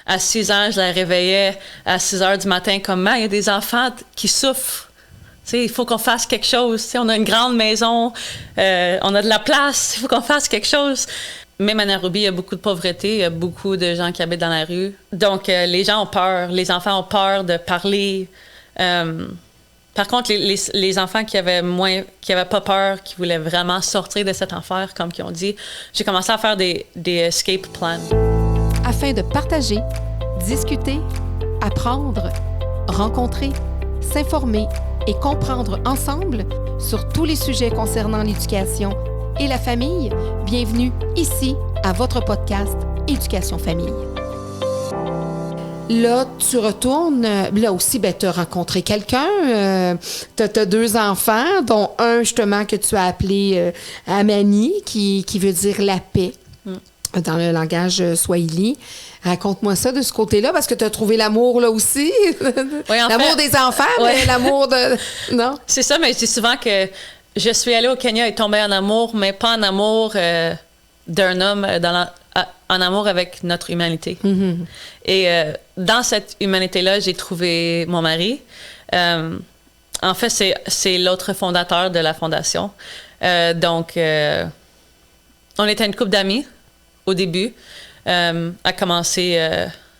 À 6 ans, je la réveillais à 6 heures du matin comme, il y a des enfants qui souffrent. Il faut qu'on fasse quelque chose. On a une grande maison, on a de la place, il faut qu'on fasse quelque chose. Même à Nairobi, il y a beaucoup de pauvreté, il y a beaucoup de gens qui habitent dans la rue. Donc, les gens ont peur, les enfants ont peur de parler. Par contre, les enfants qui avaient pas peur, qui voulaient vraiment sortir de cet enfer, comme ils ont dit, j'ai commencé à faire des escape plans. Afin de partager, discuter, apprendre, rencontrer, s'informer et comprendre ensemble sur tous les sujets concernant l'éducation et la famille, bienvenue ici à votre podcast Éducation Famille. Là, tu retournes, là aussi, tu as rencontré quelqu'un, tu as 2 enfants, dont un justement que tu as appelé Amani, qui veut dire la paix dans le langage swahili. Raconte-moi ça de ce côté-là, parce que tu as trouvé l'amour là aussi. Oui, l'amour des enfants, mais l'amour de... Non? C'est ça, mais je dis souvent que je suis allée au Kenya et tombée en amour, mais pas en amour d'un homme, en amour avec notre humanité. Mm-hmm. Et dans cette humanité-là, j'ai trouvé mon mari. En fait, c'est l'autre fondateur de la fondation. Donc, on était une couple d'amis au début, à commencer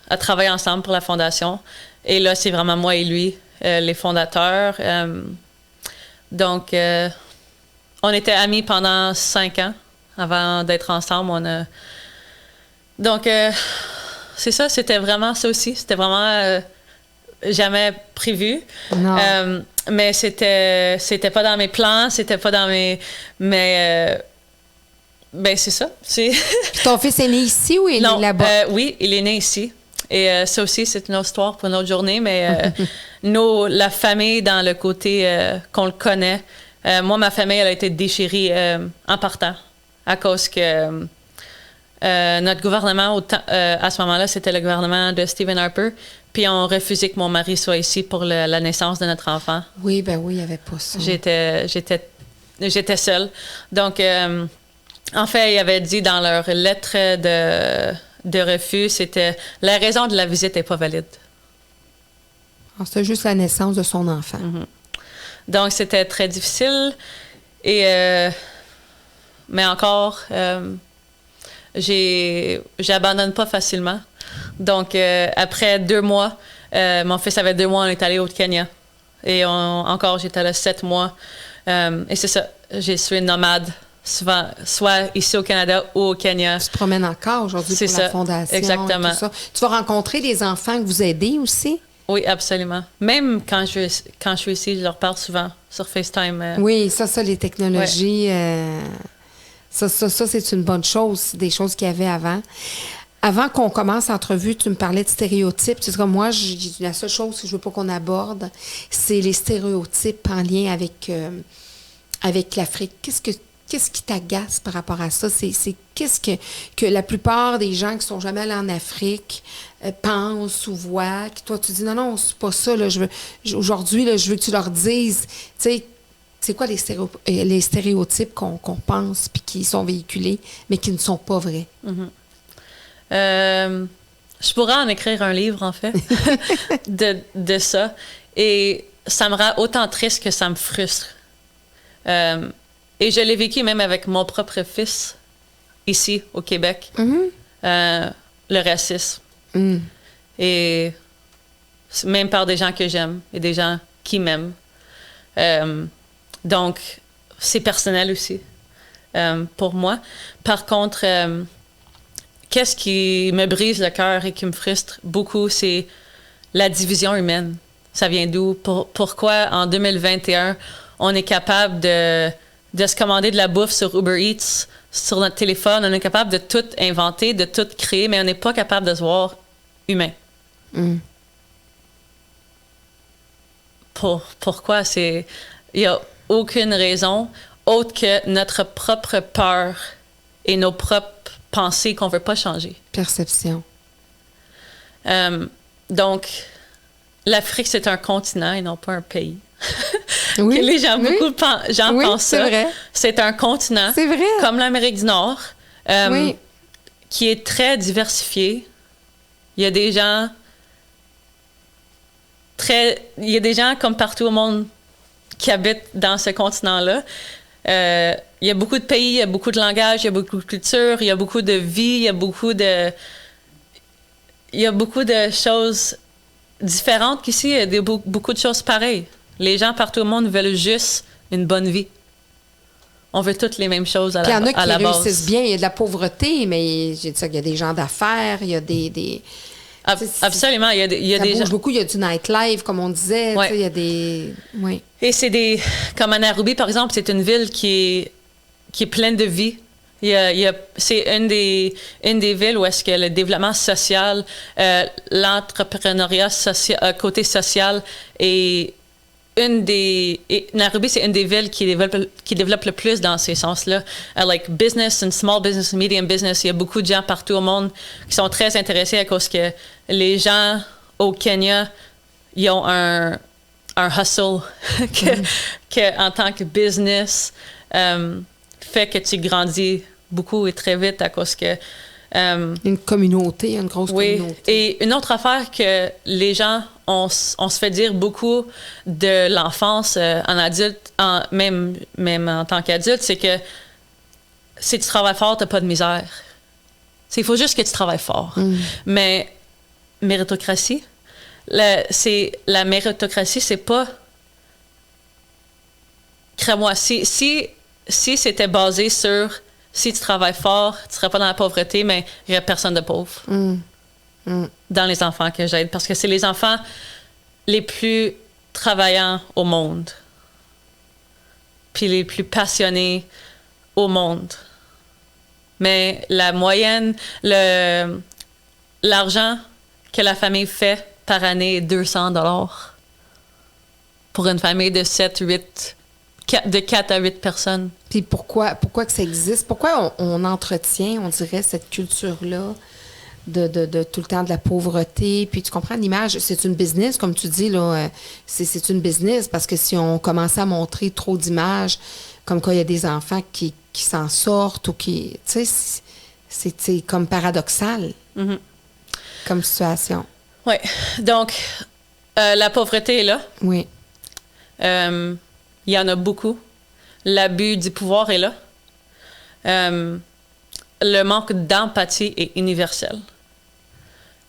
à travailler ensemble pour la fondation. Et là, c'est vraiment moi et lui, les fondateurs. Donc, on était amis pendant 5 ans avant d'être ensemble. Donc, c'est ça, c'était vraiment ça aussi. C'était vraiment jamais prévu. Non. Mais c'était pas dans mes plans, c'était pas dans mes... Mais... ben, c'est ça. Puis ton fils est né ici ou il est né là-bas? Oui, il est né ici. Et ça aussi, c'est une autre histoire pour une autre journée. Mais la famille, dans le côté qu'on le connaît, moi, ma famille, elle a été déchirée en partant à cause que notre gouvernement, à ce moment-là, c'était le gouvernement de Stephen Harper. Puis on refusait que mon mari soit ici pour la naissance de notre enfant. Oui, ben oui, il n'y avait pas ça. J'étais seule. Donc... en fait, ils avaient dit dans leur lettre de refus, c'était la raison de la visite n'est pas valide. Alors, c'était juste la naissance de son enfant. Mm-hmm. Donc, c'était très difficile. Et, mais encore, j'abandonne pas facilement. Donc, après 2 mois, mon fils avait 2 mois, on est allé au Kenya. Et encore, j'étais là 7 mois. Et c'est ça, je suis nomade. Souvent, soit ici au Canada ou au Kenya. Tu te promènes encore aujourd'hui pour la fondation. Exactement. Et tout ça. Tu vas rencontrer des enfants que vous aidez aussi? Oui, absolument. Même quand je suis ici, je leur parle souvent sur FaceTime. Oui, ça, les technologies, ça, c'est une bonne chose, des choses qu'il y avait avant. Avant qu'on commence l'entrevue, tu me parlais de stéréotypes. Tu sais, comme moi, la seule chose que je veux pas qu'on aborde, c'est les stéréotypes en lien avec l'Afrique. Qu'est-ce qui t'agace par rapport à ça? C'est qu'est-ce que la plupart des gens qui sont jamais allés en Afrique pensent ou voient, que toi, tu dis non, c'est pas ça. Là, aujourd'hui, là, je veux que tu leur dises, tu sais, c'est quoi les stéréotypes qu'on pense puis qui sont véhiculés, mais qui ne sont pas vrais? Mm-hmm. Je pourrais en écrire un livre, en fait, de ça. Et ça me rend autant triste que ça me frustre. Et je l'ai vécu même avec mon propre fils, ici, au Québec. Mm-hmm. Le racisme. Mm. Et même par des gens que j'aime et des gens qui m'aiment. Donc, c'est personnel aussi pour moi. Par contre, qu'est-ce qui me brise le cœur et qui me frustre beaucoup, c'est la division humaine. Ça vient d'où? Pourquoi, en 2021, on est capable de se commander de la bouffe sur Uber Eats, sur notre téléphone. On est capable de tout inventer, de tout créer, mais on n'est pas capable de se voir humain. Mm. Pourquoi? Il n'y a aucune raison autre que notre propre peur et nos propres pensées qu'on ne veut pas changer. Perception. Donc, l'Afrique, c'est un continent et non pas un pays. Oui, les gens, beaucoup de gens pensent ça. Vrai. C'est un continent, c'est vrai. Comme l'Amérique du Nord, qui est très diversifié. Il y a des gens il y a des gens comme partout au monde qui habitent dans ce continent-là. Il y a beaucoup de pays, il y a beaucoup de langages, il y a beaucoup de cultures, il y a beaucoup de vie, il y a beaucoup de choses différentes qu'ici. Il y a beaucoup de choses pareilles. Les gens partout au monde veulent juste une bonne vie. On veut toutes les mêmes choses à la base. Il y en a qui réussissent bien. Il y a de la pauvreté, mais j'ai dit ça, il y a des gens d'affaires, il y a des absolument. Il y a des gens. Beaucoup, il y a du nightlife, comme on disait. Ouais. Il y a des. Oui. Et c'est comme à Nairobi, par exemple, c'est une ville qui est pleine de vie. C'est une des villes où est-ce que le développement social, l'entrepreneuriat côté social est Nairobi, c'est une des villes qui développe le plus dans ces sens-là. Like business and small business and medium business, il y a beaucoup de gens partout au monde qui sont très intéressés à cause que les gens au Kenya, ils ont un hustle que en tant que business fait que tu grandis beaucoup et très vite à cause que une communauté, une grosse communauté. Et une autre affaire que les gens, on se fait dire beaucoup de l'enfance en adulte, même en tant qu'adulte, c'est que si tu travailles fort, t'as pas de misère. Il faut juste que tu travailles fort. Mais méritocratie, la méritocratie, c'est pas... Crée-moi, si c'était basé sur... Si tu travailles fort, tu ne serais pas dans la pauvreté, mais il n'y aurait personne de pauvre dans les enfants que j'aide. Parce que c'est les enfants les plus travaillants au monde. Puis les plus passionnés au monde. Mais la moyenne, l'argent que la famille fait par année est 200 $. Pour une famille de de 4 à 8 personnes. Puis pourquoi que ça existe? Pourquoi on entretient, on dirait, cette culture-là de tout le temps de la pauvreté? Puis tu comprends l'image, c'est une business, comme tu dis, là, c'est une business, parce que si on commençait à montrer trop d'images, comme quoi il y a des enfants qui s'en sortent ou qui... Tu sais, c'est comme paradoxal comme situation. Oui. Donc, la pauvreté est là. Oui. Il y en a beaucoup. L'abus du pouvoir est là. Le manque d'empathie est universel.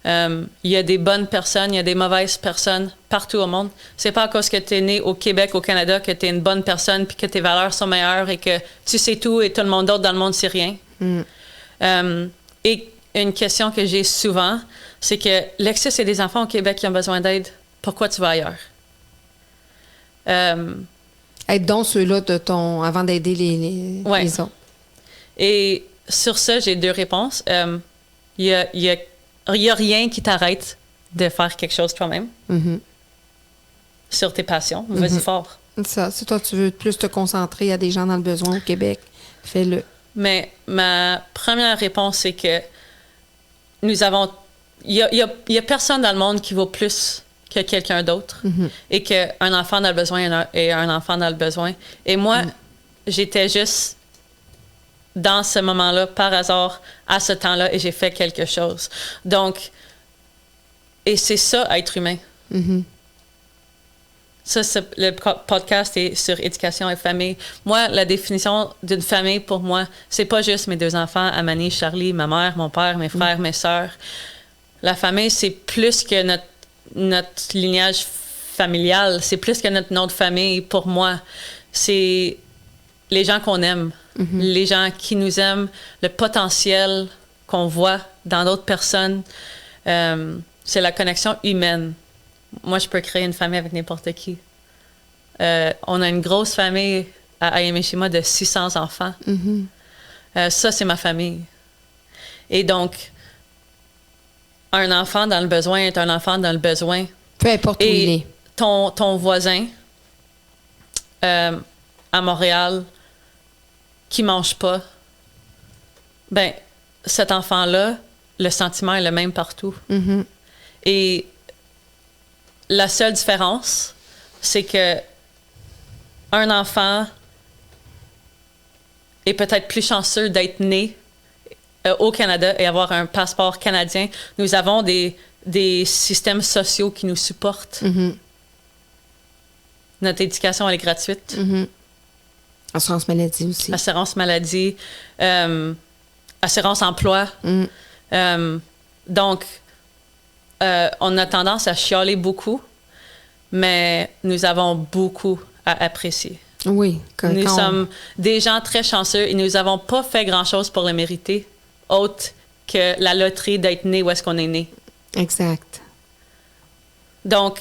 Il y a des bonnes personnes, il y a des mauvaises personnes partout au monde. C'est pas à cause que tu es né au Québec, au Canada, que tu es une bonne personne puis que tes valeurs sont meilleures et que tu sais tout et tout le monde d'autre dans le monde sait rien. Et une question que j'ai souvent, c'est que Lexis, c'est des enfants au Québec qui ont besoin d'aide. Pourquoi tu vas ailleurs? Être donc ceux-là avant d'aider les autres. Et sur ça, j'ai 2 réponses. Il y a rien qui t'arrête de faire quelque chose toi-même. Sur tes passions. Vas-y fort. Ça, si toi, tu veux plus te concentrer à des gens dans le besoin au Québec, fais-le. Mais ma première réponse, c'est que nous avons... Il y a personne dans le monde qui vaut plus que quelqu'un d'autre et qu'un enfant dans le besoin et un enfant dans le besoin. Et moi, j'étais juste dans ce moment-là, par hasard, à ce temps-là, et j'ai fait quelque chose. Donc, et c'est ça, être humain. Ça, le podcast est sur éducation et famille. Moi, la définition d'une famille, pour moi, c'est pas juste mes 2 enfants, Amani, Charlie, ma mère, mon père, mes frères, mes sœurs. La famille, c'est plus que notre lignage familial, c'est plus que notre nom de famille pour moi. C'est les gens qu'on aime, les gens qui nous aiment, le potentiel qu'on voit dans d'autres personnes. C'est la connexion humaine. Moi, je peux créer une famille avec n'importe qui. On a une grosse famille à Ayamishima de 600 enfants. Ça, c'est ma famille. Et donc, un enfant dans le besoin est un enfant dans le besoin. Peu importe où il est. Ton voisin à Montréal qui mange pas, ben cet enfant-là, le sentiment est le même partout. Et la seule différence, c'est que un enfant est peut-être plus chanceux d'être né au Canada et avoir un passeport canadien, nous avons des systèmes sociaux qui nous supportent. Notre éducation, elle est gratuite. Assurance maladie aussi. Assurance maladie, assurance emploi. Donc, on a tendance à chialer beaucoup, mais nous avons beaucoup à apprécier. Oui. Nous sommes des gens très chanceux et nous n'avons pas fait grand-chose pour le mériter, autre que la loterie d'être né où est-ce qu'on est né. Exact. Donc,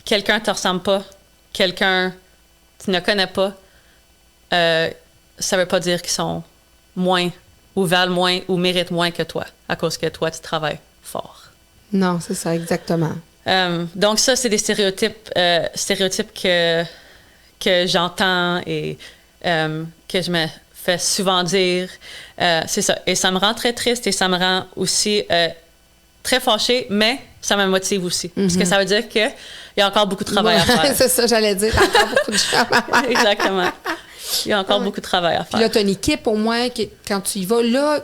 quelqu'un ne te ressemble pas, quelqu'un que tu ne connais pas, ça ne veut pas dire qu'ils sont moins ou valent moins ou méritent moins que toi, à cause que toi, tu travailles fort. Non, c'est ça, exactement. Donc ça, c'est des stéréotypes que j'entends et que je me fais souvent dire. C'est ça. Et ça me rend très triste et ça me rend aussi très fâchée, mais ça me motive aussi. Parce que ça veut dire qu'il y a encore beaucoup de travail à faire. C'est ça, j'allais dire. Encore beaucoup de travail à faire. Exactement. Il y a encore beaucoup de travail à faire. Puis là, tu as une équipe au moins, quand tu y vas, là,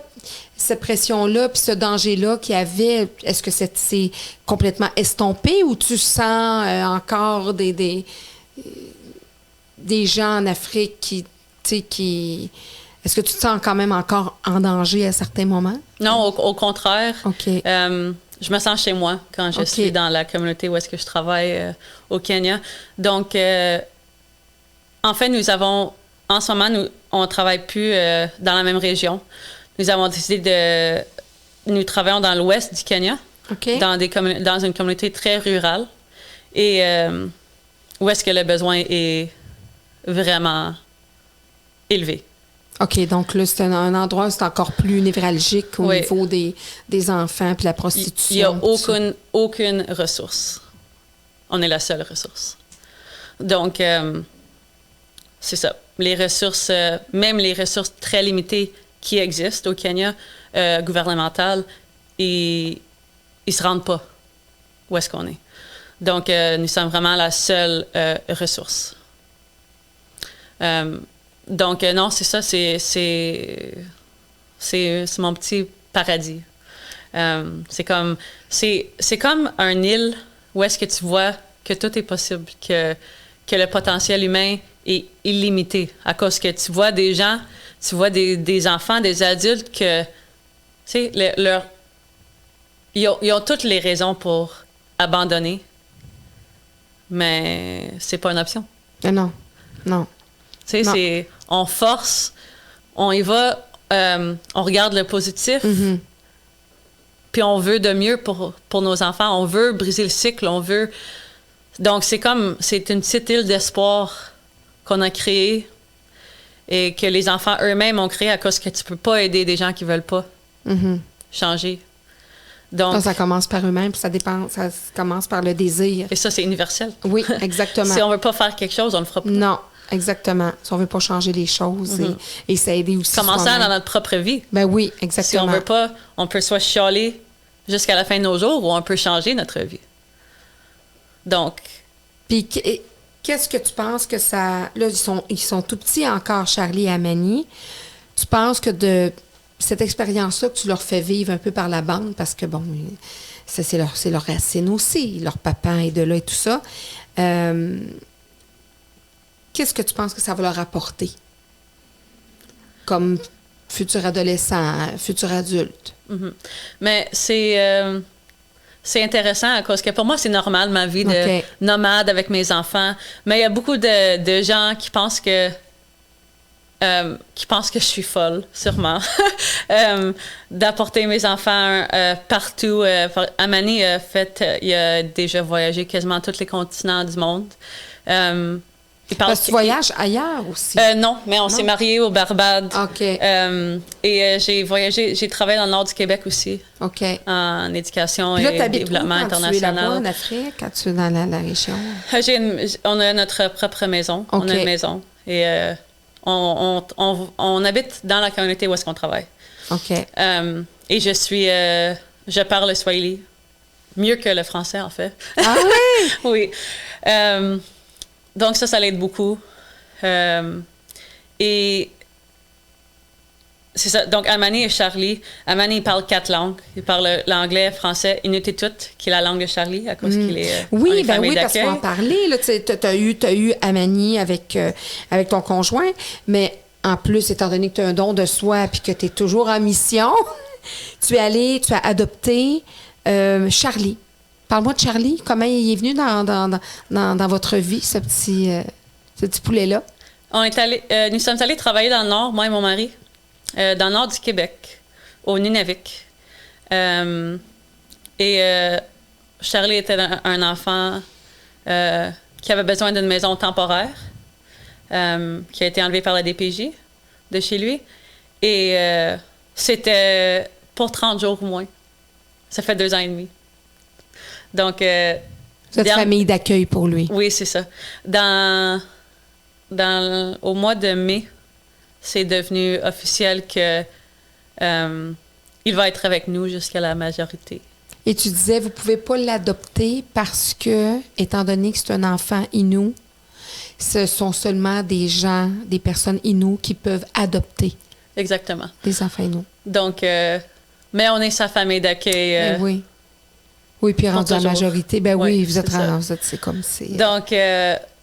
cette pression-là, puis ce danger-là qu'il y avait, est-ce que c'est complètement estompé ou tu sens encore des gens en Afrique qui... Est-ce que tu te sens quand même encore en danger à certains moments? Non, au contraire. OK. Je me sens chez moi quand je suis dans la communauté où est-ce que je travaille au Kenya. Donc, en fait, en ce moment, on ne travaille plus dans la même région. Nous avons décidé nous travaillons dans l'ouest du Kenya, dans une communauté très rurale, et où est-ce que le besoin est vraiment élevé. OK, donc là, c'est un endroit où c'est encore plus névralgique au niveau des enfants puis la prostitution. Il n'y a aucune ressource. On est la seule ressource. Donc, c'est ça. Les ressources, même les ressources très limitées qui existent au Kenya, gouvernementales, ils ne se rendent pas où est-ce qu'on est. Donc, nous sommes vraiment la seule ressource. Donc, non, c'est ça, c'est mon petit paradis. C'est comme un île où est-ce que tu vois que tout est possible, que le potentiel humain est illimité, à cause que tu vois des gens, tu vois des enfants, des adultes que, tu sais, ils ont toutes les raisons pour abandonner, mais c'est pas une option. Non. Tu sais, on force, on y va, on regarde le positif, puis on veut de mieux pour nos enfants, on veut briser le cycle, on veut... Donc, c'est une petite île d'espoir qu'on a créée et que les enfants eux-mêmes ont créée à cause que tu peux pas aider des gens qui veulent pas changer. Donc, ça commence par eux-mêmes, puis ça commence par le désir. Et ça, c'est universel. Oui, exactement. Si on veut pas faire quelque chose, on le fera pas. Non, exactement. Si on veut pas changer les choses et s'aider aussi. Commençant dans notre propre vie. Ben oui, exactement. Si on veut pas, on peut soit chialer jusqu'à la fin de nos jours ou on peut changer notre vie. Donc. Puis, qu'est-ce que tu penses que ça... Là, ils sont tout petits encore, Charlie et Amani. Tu penses que de cette expérience-là que tu leur fais vivre un peu par la bande, parce que, bon, c'est leur racine aussi, leur papa est de là et tout ça. Qu'est-ce que tu penses que ça va leur apporter comme futur adolescent, futur adulte? Mais c'est intéressant à cause que pour moi, c'est normal, ma vie de nomade avec mes enfants. Mais il y a beaucoup de gens qui pensent que je suis folle, sûrement, d'apporter mes enfants partout. Amani il a déjà voyagé quasiment tous les continents du monde. Parce que tu voyages ailleurs aussi. Non, mais on s'est mariés au Barbade. OK. Et j'ai travaillé dans le nord du Québec aussi. OK. En éducation et développement international. Tu es là-bas en Afrique, quand tu es dans la région? On a notre propre maison. Okay. On a une maison. Et on habite dans la communauté où est-ce qu'on travaille. OK. Et je parle le Swahili. Mieux que le français, en fait. Ah oui? Oui. Donc, ça l'aide beaucoup. Et c'est ça. Donc, Amani et Charlie. Amani, il parle 4 langues. Il parle l'anglais, français, Inuktitut, qui est la langue de Charlie, à cause qu'il est oui, ben oui, parce qu'on en parlait. Tu as eu Amani avec ton conjoint, mais en plus, étant donné que tu as un don de soi et que tu es toujours en mission, tu as adopté Charlie. Parle-moi de Charlie. Comment il est venu dans votre vie, ce petit poulet-là? Nous sommes allés travailler dans le Nord, moi et mon mari. Dans le nord du Québec, au Nunavik. Charlie était un enfant qui avait besoin d'une maison temporaire, qui a été enlevé par la DPJ de chez lui. Et c'était pour 30 jours ou moins. Ça fait 2 ans et demi. Donc, cette famille d'accueil pour lui. Oui, c'est ça. Au mois de mai, c'est devenu officiel que il va être avec nous jusqu'à la majorité. Et tu disais, vous ne pouvez pas l'adopter parce que, étant donné que c'est un enfant Innu, ce sont seulement des personnes Innu qui peuvent adopter. Exactement. Des enfants Innu. Donc, mais on est sa famille d'accueil. Oui. Oui, puis rendu à la majorité, oui, vous êtes c'est comme c'est. Donc,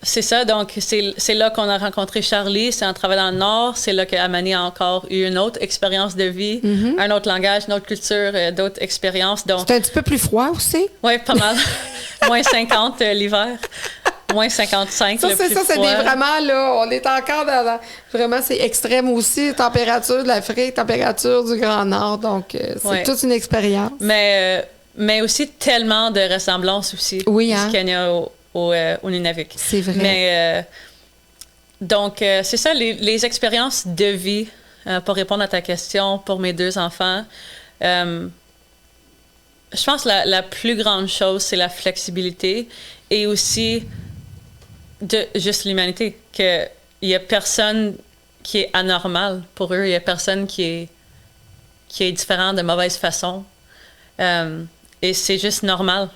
c'est ça. Donc, c'est là qu'on a rencontré Charlie. C'est en travaillant dans le Nord. C'est là qu'Amani a encore eu une autre expérience de vie, un autre langage, une autre culture, d'autres expériences. Donc, c'est un petit peu plus froid aussi? Oui, pas mal. Moins 50 l'hiver. Moins 55 le plus froid. C'est vraiment, là, on est encore vraiment, c'est extrême aussi, température de l'Afrique, température du Grand Nord. Donc, c'est toute une expérience. Mais aussi tellement de ressemblances aussi du Kenya au Nunavik. C'est vrai. Mais donc, c'est ça, les expériences de vie, pour répondre à ta question, pour mes 2 enfants, je pense que la plus grande chose, c'est la flexibilité et aussi de juste l'humanité. Qu'il n'y a personne qui est anormal pour eux, il n'y a personne qui est différent de mauvaise façon. Et c'est juste normal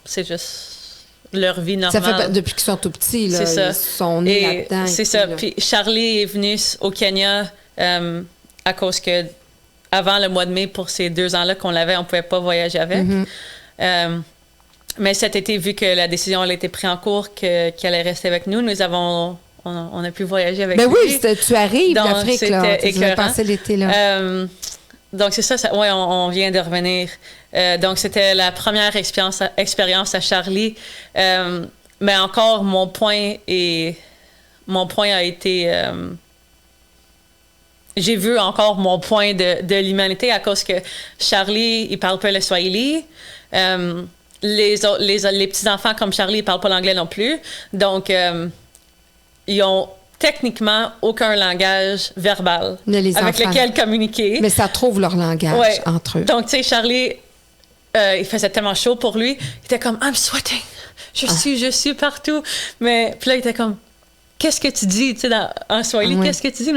c'est juste leur vie normale. Ça fait depuis qu'ils sont tout petits, là. C'est ça. Ils sont nés là-dedans. C'est ça. Puis Charlie est venu au Kenya à cause que avant le mois de mai, pour ces 2 ans-là qu'on l'avait, on ne pouvait pas voyager avec. Mais cet été, vu que la décision a été prise en cours qu'elle allait rester avec nous, on a pu voyager avec lui. Oui, tu arrives d'Afrique, là. Tu as passé l'été là. Donc, c'est ça, ouais, on vient de revenir. Donc, c'était la première expérience à Charlie. Mais encore, mon point a été... j'ai vu encore mon point de l'humanité à cause que Charlie, il parle pas le Swahili. Les petits-enfants comme Charlie, ils parlent pas l'anglais non plus. Donc, ils ont techniquement aucun langage verbal avec lequel communiquer. Mais ça trouve leur langage entre eux. Donc, tu sais, Charlie, il faisait tellement chaud pour lui. Il était comme, I'm sweating. Je suis partout. Mais puis là, il était comme, qu'est-ce que tu dis, tu sais, en Swahili, qu'est-ce que tu dis?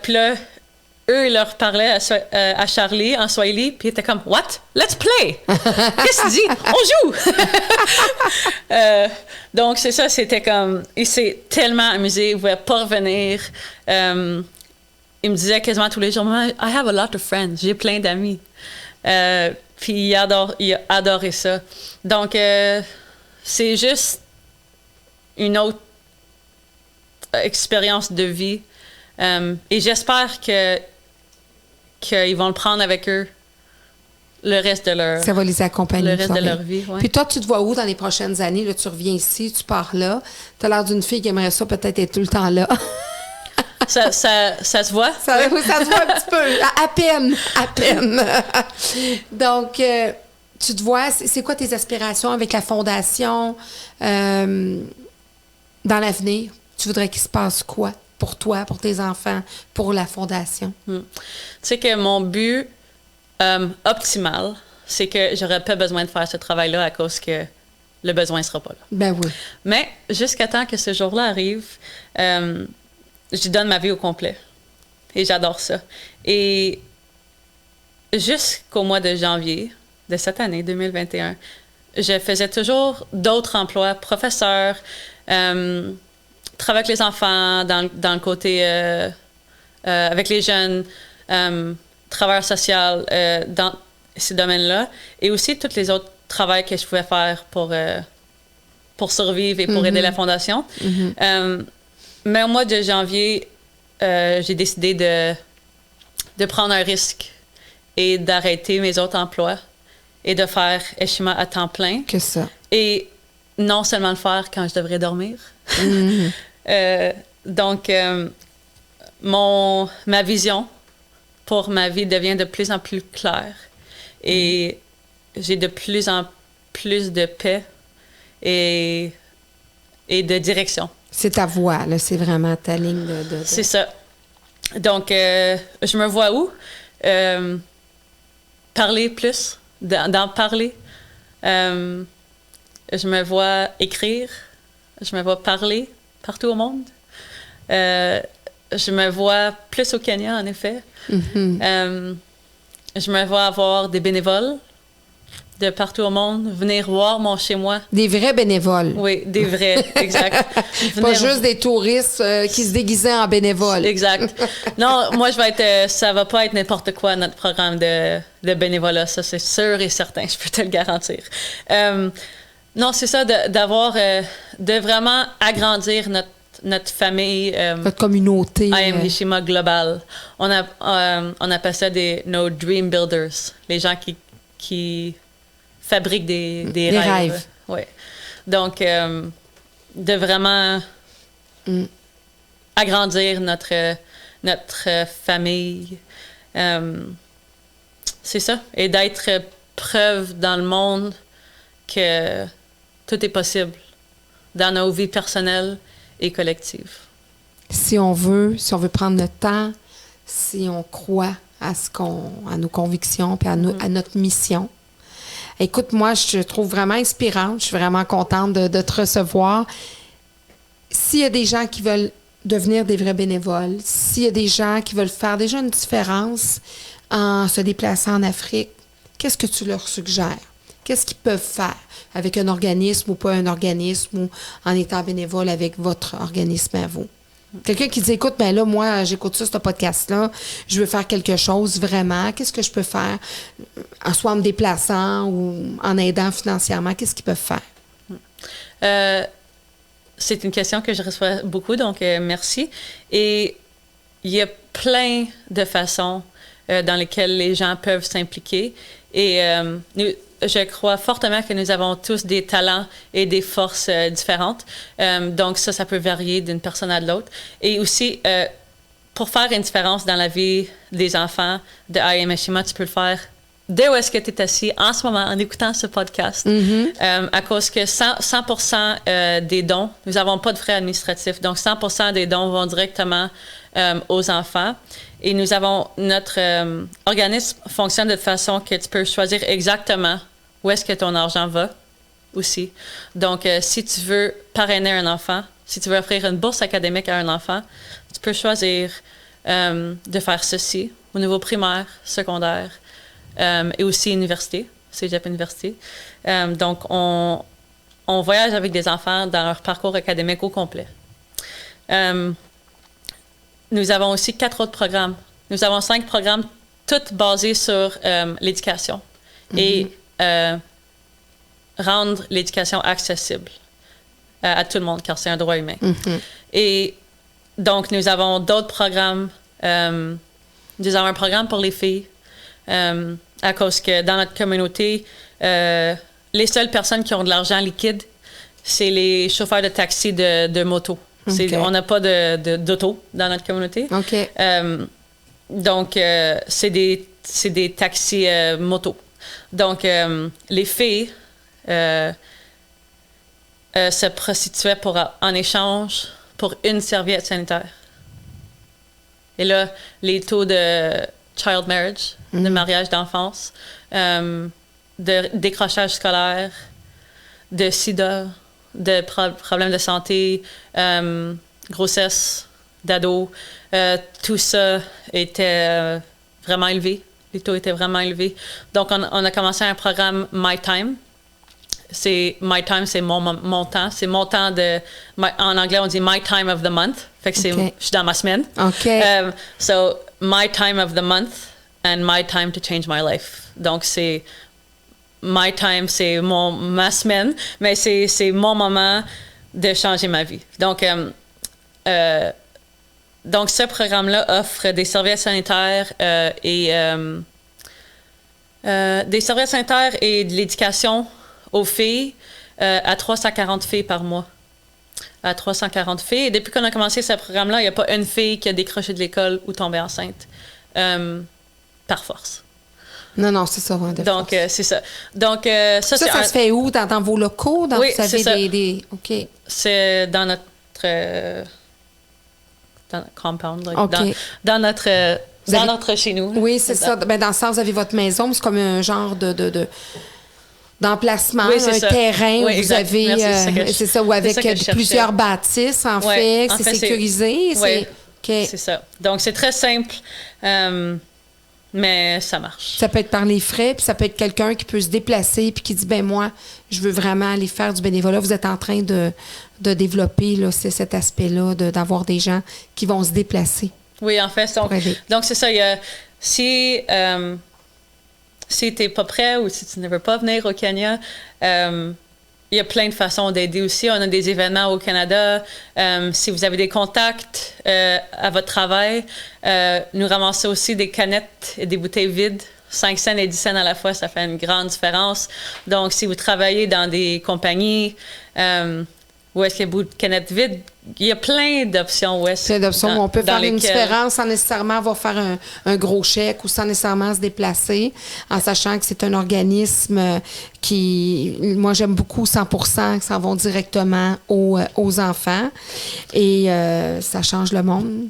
Puis là, eux, ils leur parlaient à Charlie en Swahili, puis ils étaient comme, what? Let's play! Qu'est-ce que tu dis? On joue! Donc, c'est ça, c'était comme, il s'est tellement amusé, il ne pouvait pas revenir. Il me disait quasiment tous les jours, I have a lot of friends, j'ai plein d'amis. Puis il a adoré ça. Donc, c'est juste une autre expérience de vie. Et j'espère qu'ils vont le prendre avec eux le reste de leur... Ça va les accompagner. Le reste de leur vie, oui. Puis toi, tu te vois où dans les prochaines années? Là, tu reviens ici, tu pars là. Tu as l'air d'une fille qui aimerait ça peut-être être tout le temps là. Ça se voit? Oui, ça se voit un petit peu. À peine. Donc, tu te vois, c'est quoi tes aspirations avec la fondation dans l'avenir? Tu voudrais qu'il se passe quoi pour toi, pour tes enfants, pour la fondation? Tu sais que mon but optimal, c'est que j'aurais pas besoin de faire ce travail-là à cause que le besoin ne sera pas là. Ben oui. Mais jusqu'à temps que ce jour-là arrive, je donne ma vie au complet. Et j'adore ça. Et jusqu'au mois de janvier de cette année, 2021, je faisais toujours d'autres emplois, professeur, travailler avec les enfants dans le côté avec les jeunes, travailleurs sociaux dans ces domaines-là, et aussi tous les autres travaux que je pouvais faire pour survivre et pour aider la Fondation. Mais au mois de janvier, j'ai décidé de prendre un risque et d'arrêter mes autres emplois et de faire Eshima à temps plein. Que ça. Et non seulement le faire quand je devrais dormir. Donc, ma vision pour ma vie devient de plus en plus claire. Et j'ai de plus en plus de paix et de direction. C'est ta voix, là. C'est vraiment ta ligne de... C'est ça. Donc, je me vois où? Parler plus, d'en parler. Je me vois écrire. Je me vois parler partout au monde. Je me vois plus au Kenya, en effet. Je me vois avoir des bénévoles de partout au monde, venir voir mon chez-moi. Des vrais bénévoles. Oui, des vrais, exact. Pas juste des touristes qui se déguisaient en bénévoles. Exact. Non, moi, ça va pas être n'importe quoi, notre programme de bénévolat, ça, c'est sûr et certain, je peux te le garantir. Non, c'est ça, de vraiment agrandir notre famille. Notre communauté. I Am Eshima Global. On appelle ça nos Dream Builders, les gens qui fabriquent des rêves. Ouais. Donc, de vraiment agrandir notre famille. C'est ça. Et d'être preuve dans le monde que tout est possible dans nos vies personnelles et collectives. Si on veut prendre notre temps, si on croit à nos convictions puis à notre mission. Écoute, moi, je te trouve vraiment inspirante. Je suis vraiment contente de te recevoir. S'il y a des gens qui veulent devenir des vrais bénévoles, s'il y a des gens qui veulent faire déjà une différence en se déplaçant en Afrique, qu'est-ce que tu leur suggères? Qu'est-ce qu'ils peuvent faire avec un organisme ou pas un organisme ou en étant bénévole avec votre organisme à vous? Quelqu'un qui dit, écoute, ben là, moi, j'écoute ça, ce podcast-là, je veux faire quelque chose vraiment. Qu'est-ce que je peux faire? Soit en me déplaçant ou en aidant financièrement, qu'est-ce qu'ils peuvent faire? C'est une question que je reçois beaucoup, donc merci. Et il y a plein de façons dans lesquelles les gens peuvent s'impliquer. Et je crois fortement que nous avons tous des talents et des forces différentes. Donc ça peut varier d'une personne à l'autre. Et aussi, pour faire une différence dans la vie des enfants de I Am Eshima, tu peux le faire dès où est-ce que tu es assis en ce moment en écoutant ce podcast. À cause que 100% des dons, nous n'avons pas de frais administratifs. Donc 100% des dons vont directement aux enfants. Et notre organisme fonctionne de façon que tu peux choisir exactement où est-ce que ton argent va aussi. Donc, si tu veux parrainer un enfant, si tu veux offrir une bourse académique à un enfant, tu peux choisir de faire ceci au niveau primaire, secondaire et aussi université, cégep université. Donc, on voyage avec des enfants dans leur parcours académique au complet. Nous avons aussi 4 autres programmes. Nous avons 5 programmes, tous basés sur l'éducation et rendre l'éducation accessible à tout le monde, car c'est un droit humain. Et donc, nous avons d'autres programmes. Nous avons un programme pour les filles, à cause que dans notre communauté, les seules personnes qui ont de l'argent liquide, c'est les chauffeurs de taxi de moto. Okay. On n'a pas d'auto dans notre communauté. Okay. Donc, c'est des taxis moto. Donc, les filles se prostituaient en échange pour une serviette sanitaire. Et là, les taux de child marriage, de mariage d'enfance, de décrochage scolaire, de sida, de problèmes de santé, grossesse d'ado, tout ça était vraiment élevé. Les taux étaient vraiment élevés. Donc, on a commencé un programme My Time c'est my time, c'est mon temps. C'est mon temps en anglais, on dit my time of the month. Fait que je suis dans ma semaine. OK. So, my time of the month and my time to change my life. Donc, c'est my time, c'est ma semaine, mais c'est mon moment de changer ma vie. Donc, ce programme-là offre des serviettes sanitaires des serviettes sanitaires et de l'éducation aux filles à 340 filles par mois. À 340 filles. Et depuis qu'on a commencé ce programme-là, il n'y a pas une fille qui a décroché de l'école ou tombé enceinte. Par force. Non, c'est ça. Donc, c'est ça. Donc, ça se fait où? Dans vos locaux? Oui, c'est ça. OK. C'est dans notre compound. Like, OK. Dans notre chez nous. Oui, c'est ça. Ben, dans le sens, vous avez votre maison, c'est comme un genre d'emplacement, oui, un terrain où vous avez... c'est ça, ou avec plusieurs bâtisses, en fait. C'est sécurisé. Oui, c'est ça. Donc, c'est très simple, mais ça marche. Ça peut être par les frais, puis ça peut être quelqu'un qui peut se déplacer puis qui dit, ben moi, je veux vraiment aller faire du bénévolat. Vous êtes en train de développer là, cet aspect-là, d'avoir des gens qui vont se déplacer. Oui, en fait. Donc c'est ça. Si tu n'es pas prêt ou si tu ne veux pas venir au Kenya, il y a plein de façons d'aider aussi. On a des événements au Canada. Si vous avez des contacts à votre travail, nous ramassons aussi des canettes et des bouteilles vides. 5 cents et 10 cents à la fois, ça fait une grande différence. Donc, si vous travaillez dans des compagnies où est-ce qu'il y a beaucoup de canettes vides, il y a plein d'options. Plein d'options où on peut faire une différence sans nécessairement avoir faire un gros chèque ou sans nécessairement se déplacer, en sachant que c'est un organisme qui, moi, j'aime beaucoup 100%, que ça vont directement aux enfants. Et ça change le monde.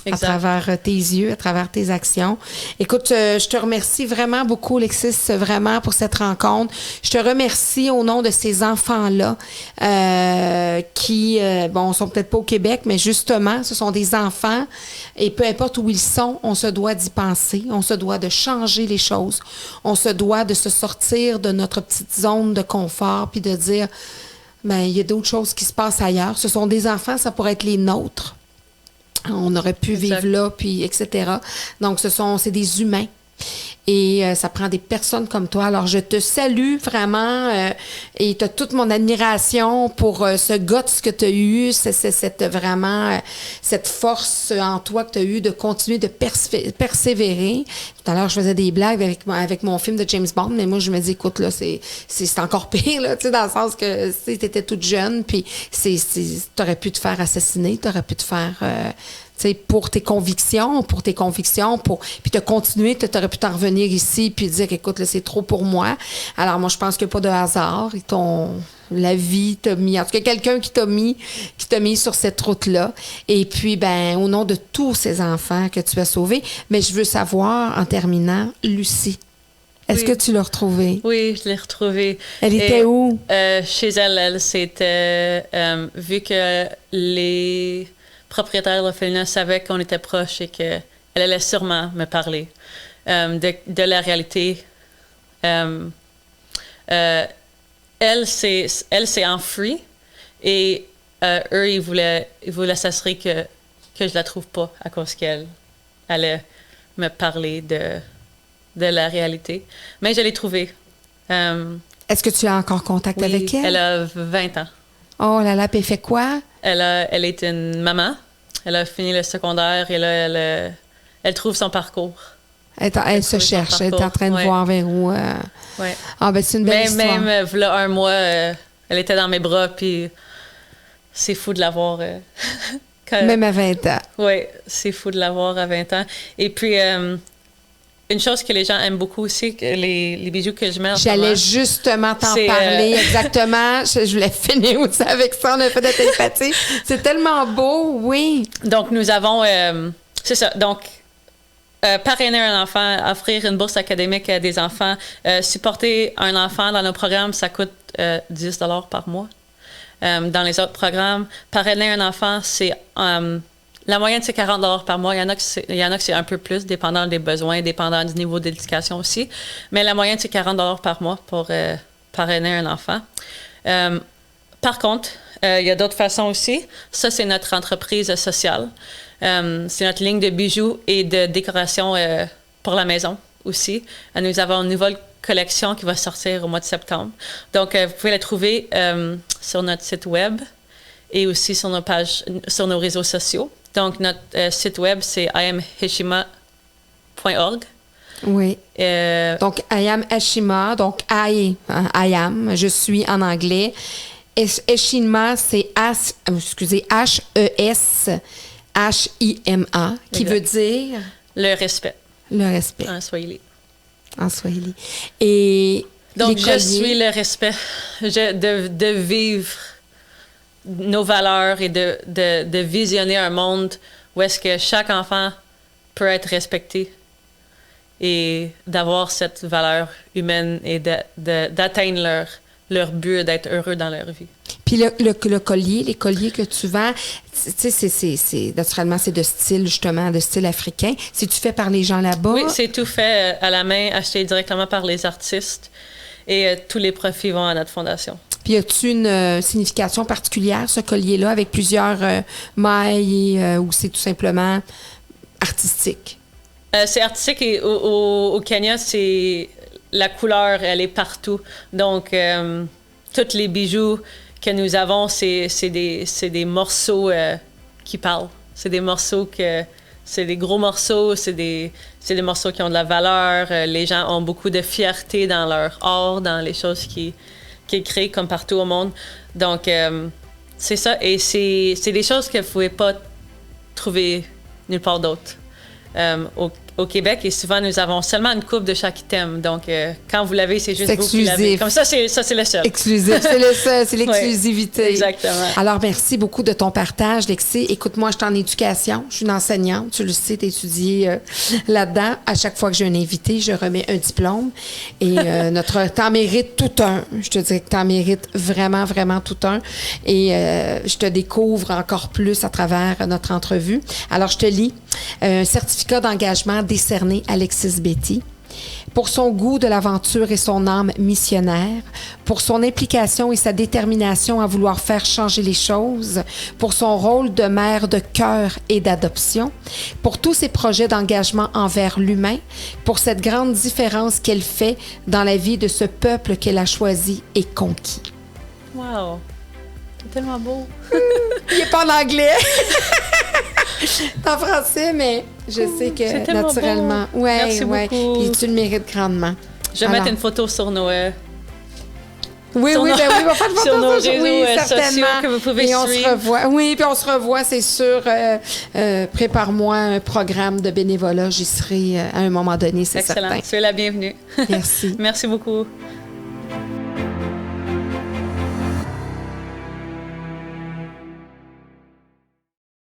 Exact. À travers tes yeux, à travers tes actions. Écoute, je te remercie vraiment beaucoup, Alexis, vraiment pour cette rencontre. Je te remercie au nom de ces enfants-là qui, sont peut-être pas au Québec, mais justement, ce sont des enfants et peu importe où ils sont, on se doit d'y penser, on se doit de changer les choses, on se doit de se sortir de notre petite zone de confort puis de dire, il y a d'autres choses qui se passent ailleurs. Ce sont des enfants, ça pourrait être les nôtres. On aurait pu vivre là, puis etc. Donc, c'est des humains. Et ça prend des personnes comme toi. Alors, je te salue vraiment et tu as toute mon admiration pour ce guts que tu as eu, cette force en toi que tu as eu de continuer de persévérer. Tout à l'heure, je faisais des blagues avec mon film de James Bond, mais moi, je me dis, écoute, là, c'est encore pire, là, tu sais, dans le sens que tu étais toute jeune, puis tu aurais pu te faire assassiner, tu aurais pu te faire... pour tes convictions, puis te continuer, tu aurais pu t'en revenir ici, puis dire, écoute, là, c'est trop pour moi. Alors, moi, je pense qu'il n'y a pas de hasard. La vie t'a mis, en tout cas, quelqu'un qui t'a mis sur cette route-là. Et puis, au nom de tous ces enfants que tu as sauvés, mais je veux savoir, en terminant, Lucie. Est-ce que tu l'as retrouvée? Oui, je l'ai retrouvée. Elle était où? Chez elle, c'était... vu que les propriétaire de l'orphelinat savait qu'on était proches et qu'elle allait sûrement me parler de la réalité. Elle s'est enfuie et eux, ils voulaient s'assurer que je la trouve pas à cause qu'elle allait me parler de la réalité. Mais je l'ai trouvée. Est-ce que tu as encore contact avec elle? Elle a 20 ans. Oh là là, puis elle fait quoi? Elle est une maman. Elle a fini le secondaire et là, elle trouve son parcours. Elle se cherche. Elle est en train de voir vers où... Ouais. Ah, c'est une belle histoire. Même là, un mois, elle était dans mes bras, puis c'est fou de l'avoir... Même à 20 ans. Oui, c'est fou de l'avoir à 20 ans. Et puis... une chose que les gens aiment beaucoup aussi, que les bijoux que je mets en ce moment. J'allais justement t'en parler, exactement. Je voulais finir aussi avec ça, on a fait de la télépathie. C'est tellement beau, oui. Donc, nous avons... c'est ça. Donc, parrainer un enfant, offrir une bourse académique à des enfants, supporter un enfant dans nos programmes, ça coûte 10 $ par mois. Dans les autres programmes, parrainer un enfant, c'est... la moyenne, c'est 40 $ par mois. Il y en a que c'est un peu plus, dépendant des besoins, dépendant du niveau d'éducation aussi. Mais la moyenne, c'est 40 $ par mois pour parrainer un enfant. Par contre, il y a d'autres façons aussi. Ça, c'est notre entreprise sociale. C'est notre ligne de bijoux et de décoration pour la maison aussi. Nous avons une nouvelle collection qui va sortir au mois de septembre. Donc, vous pouvez la trouver sur notre site web et aussi sur nos pages, sur nos réseaux sociaux. Donc, notre site web, c'est iamheshima.org. Oui. Donc, I am Heshima. Donc, I am, je suis en anglais. Heshima, c'est H-E-S-H-I-M-A, qui veut dire... Le respect. Le respect. En Swahili. En Swahili. Et donc, je suis le respect de vivre nos valeurs et de visionner un monde où est-ce que chaque enfant peut être respecté et d'avoir cette valeur humaine et d'atteindre leur but, d'être heureux dans leur vie. Puis le collier, les colliers que tu vends, tu sais, naturellement, c'est de style, justement, de style africain. C'est-tu fait par les gens là-bas? Oui, c'est tout fait à la main, acheté directement par les artistes et tous les profits vont à notre fondation. Puis, as-tu une signification particulière, ce collier-là, avec plusieurs mailles ou c'est tout simplement artistique? C'est artistique et au Kenya, c'est la couleur, elle est partout. Donc, tous les bijoux que nous avons, c'est des morceaux qui parlent. C'est des morceaux c'est des gros morceaux, c'est des morceaux qui ont de la valeur. Les gens ont beaucoup de fierté dans leur art, dans les choses qui créent comme partout au monde. Donc, c'est ça. Et c'est des choses que vous ne pouvez pas trouver nulle part d'autre. Au Québec, et souvent, nous avons seulement une coupe de chaque item. Donc, quand vous l'avez, c'est juste vous qui l'avez. Comme ça, c'est le seul. Exclusif. C'est le seul, c'est l'exclusivité. Oui, exactement. Alors, merci beaucoup de ton partage, Lexi. Écoute-moi, je suis en éducation. Je suis une enseignante. Tu le sais, tu étudies là-dedans. À chaque fois que j'ai un invité, je remets un diplôme. Et t'en mérites tout un. Je te dirais que t'en mérites vraiment, vraiment tout un. Et je te découvre encore plus à travers notre entrevue. Alors, je te lis. Un certificat d'engagement décerné à Alexis Betty pour son goût de l'aventure et son âme missionnaire, pour son implication et sa détermination à vouloir faire changer les choses, pour son rôle de mère de cœur et d'adoption, pour tous ses projets d'engagement envers l'humain, pour cette grande différence qu'elle fait dans la vie de ce peuple qu'elle a choisi et conquis. Wow! C'est tellement beau! Il n'est pas en anglais! En français, mais je sais que naturellement. Beau. Merci beaucoup. Puis tu le mérites grandement. Je vais mettre une photo sur nos. Oui, on va faire une photo sur nos réseaux certainement. Sociaux que vous pouvez suivre. On se revoit. Oui, puis on se revoit, c'est sûr. Prépare-moi un programme de bénévolat. J'y serai à un moment donné, c'est certain. Excellent. Tu es la bienvenue. Merci. Merci beaucoup.